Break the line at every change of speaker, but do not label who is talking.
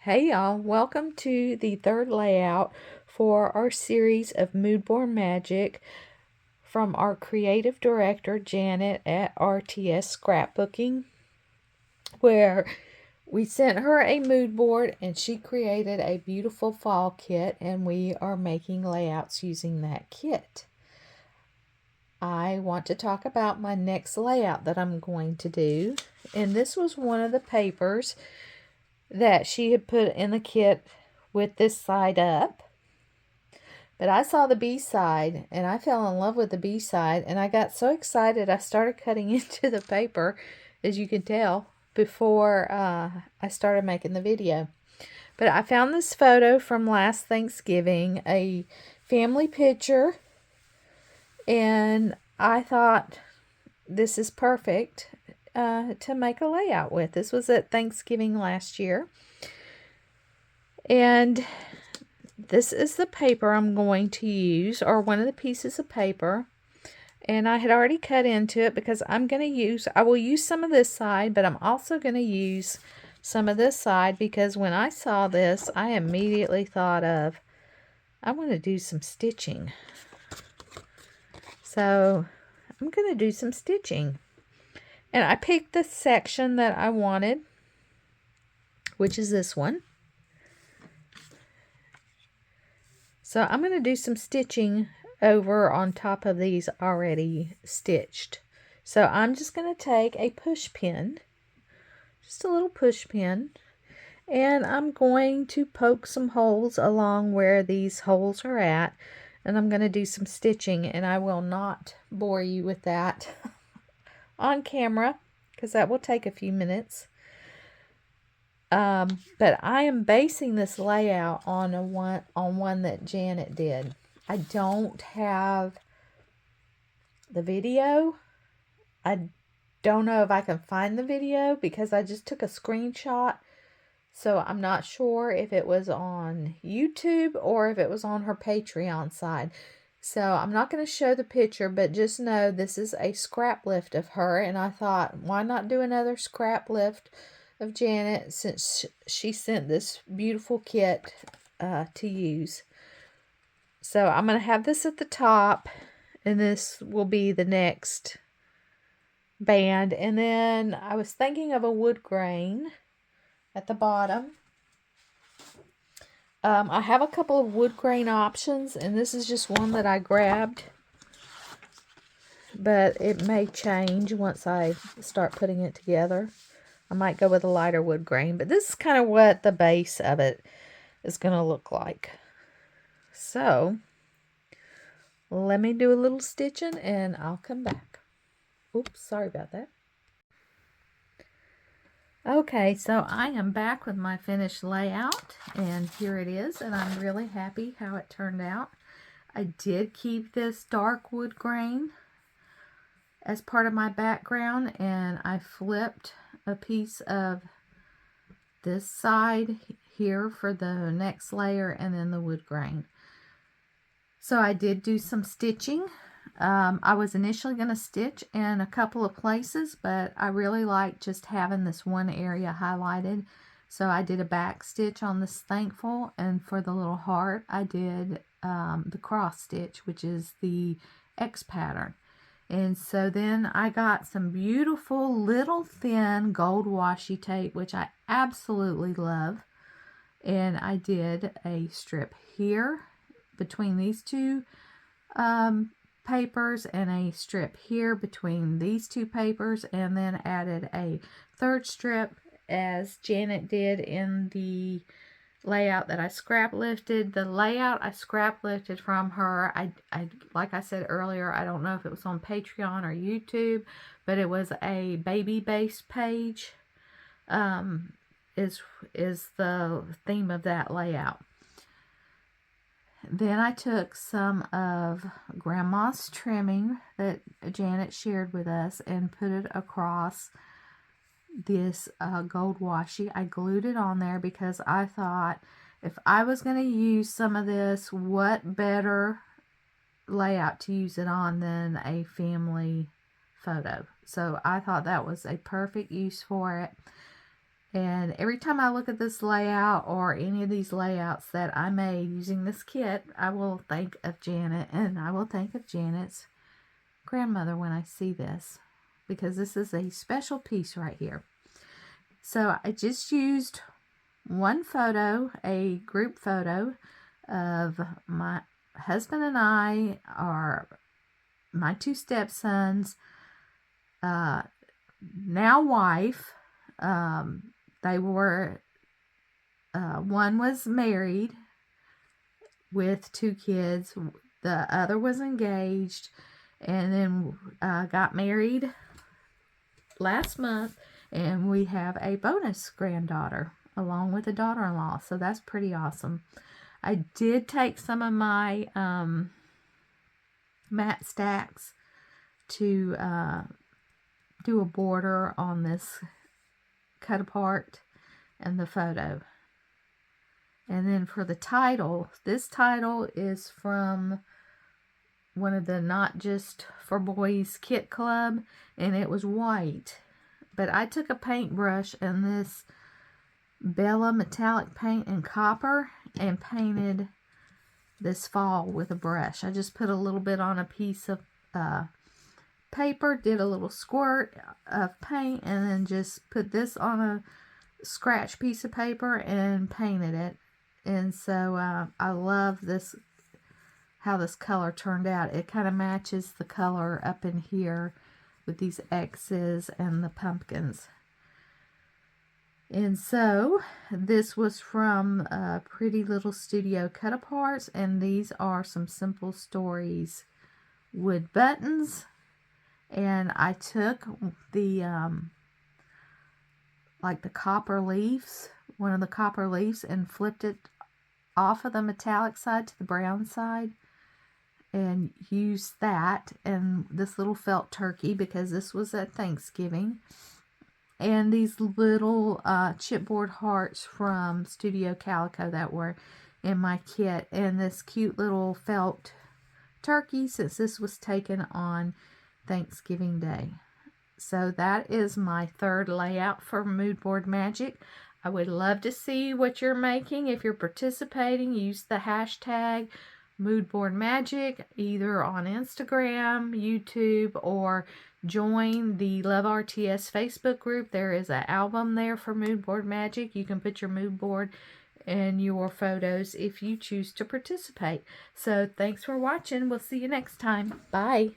Hey y'all, welcome to the third layout for our series of Moodborne Magic from our creative director Janet at RTS Scrapbooking, where we sent her a mood board and she created a beautiful fall kit, and we are making layouts using that kit. I want to talk about my next layout that I'm going to do, and this was one of the papers that she had put in the kit with this side up. But I saw the B side and I fell in love with the B side, and I got so excited I started cutting into the paper, as you can tell, before I started making the video. But I found this photo from last Thanksgiving, a family picture, and I thought this is perfect to make a layout with. This was at Thanksgiving last year. And this is the paper I'm going to use, or one of the pieces of paper. And I had already cut into it because I will use some of this side, but I'm also going to use some of this side because when I saw this, I immediately thought of, I want to do some stitching. So I'm going to do some stitching. And I picked the section that I wanted, which is this one. So I'm going to do some stitching over on top of these already stitched. So I'm just going to take a push pin, just a little push pin, and I'm going to poke some holes along where these holes are at, and I'm going to do some stitching, and I will not bore you with that on camera because that will take a few minutes. But I am basing this layout on one that Janet did. I don't have the video. I don't know if I can find the video because I just took a screenshot. So I'm not sure if it was on YouTube or if it was on her Patreon side. So I'm not going to show the picture, but just know this is a scrap lift of her. And I thought, why not do another scrap lift of Janet since she sent this beautiful kit to use. So I'm going to have this at the top, and this will be the next band. And then I was thinking of a wood grain at the bottom. I have a couple of wood grain options, and this is just one that I grabbed, but it may change once I start putting it together. I might go with a lighter wood grain, but this is kind of what the base of it is going to look like. So let me do a little stitching and I'll come back. Oops, sorry about that. Okay, so I am back with my finished layout, and here it is, and I'm really happy how it turned out. I did keep this dark wood grain as part of my background, and I flipped a piece of this side here for the next layer and then the wood grain. So I did do some stitching. I was initially going to stitch in a couple of places, but I really like just having this one area highlighted. So I did a back stitch on this thankful, and for the little heart I did the cross stitch, which is the X pattern. And so then I got some beautiful little thin gold washi tape, which I absolutely love. And I did a strip here between these two papers and a strip here between these two papers, and then added a third strip as Janet did in the layout that I scrap lifted. The layout I scrap lifted from her, I like I said earlier, I don't know if it was on Patreon or YouTube, but it was a baby based page is the theme of that layout. Then I took some of Grandma's trimming that Janet shared with us and put it across this gold washi. I glued it on there because I thought if I was going to use some of this, what better layout to use it on than a family photo. So I thought that was a perfect use for it. And every time I look at this layout or any of these layouts that I made using this kit, I will think of Janet, and I will think of Janet's grandmother when I see this, because this is a special piece right here. So I just used one photo, a group photo of my husband and I, or my two stepsons, now wife. They were, one was married with 2 kids, the other was engaged, and then got married last month, and we have a bonus granddaughter along with a daughter-in-law, so that's pretty awesome. I did take some of my matte stacks to do a border on this cut apart and the photo. And then for the title, this title is from one of the Not Just for Boys Kit Club, and it was white. But I took a paintbrush and this Bella metallic paint and copper and painted this fall with a brush. I just put a little bit on a piece of paper, did a little squirt of paint, and then just put this on a scratch piece of paper and painted it. And so I love this, how this color turned out. It kind of matches the color up in here with these X's and the pumpkins. And so this was from Pretty Little Studio Cut-Aparts, and these are some Simple Stories wood buttons. And I took the like the copper leaves, one of the copper leaves, and flipped it off of the metallic side to the brown side, and used that, and this little felt turkey because this was at Thanksgiving, and these little chipboard hearts from Studio Calico that were in my kit, and this cute little felt turkey since this was taken on Thanksgiving Day. So that is my third layout for Mood Board Magic. I would love to see what you're making. If you're participating, use the hashtag Mood Board Magic either on Instagram, YouTube, or join the Love RTS Facebook group. There is an album there for Mood Board Magic. You can put your mood board and your photos if you choose to participate. So thanks for watching. We'll see you next time. Bye.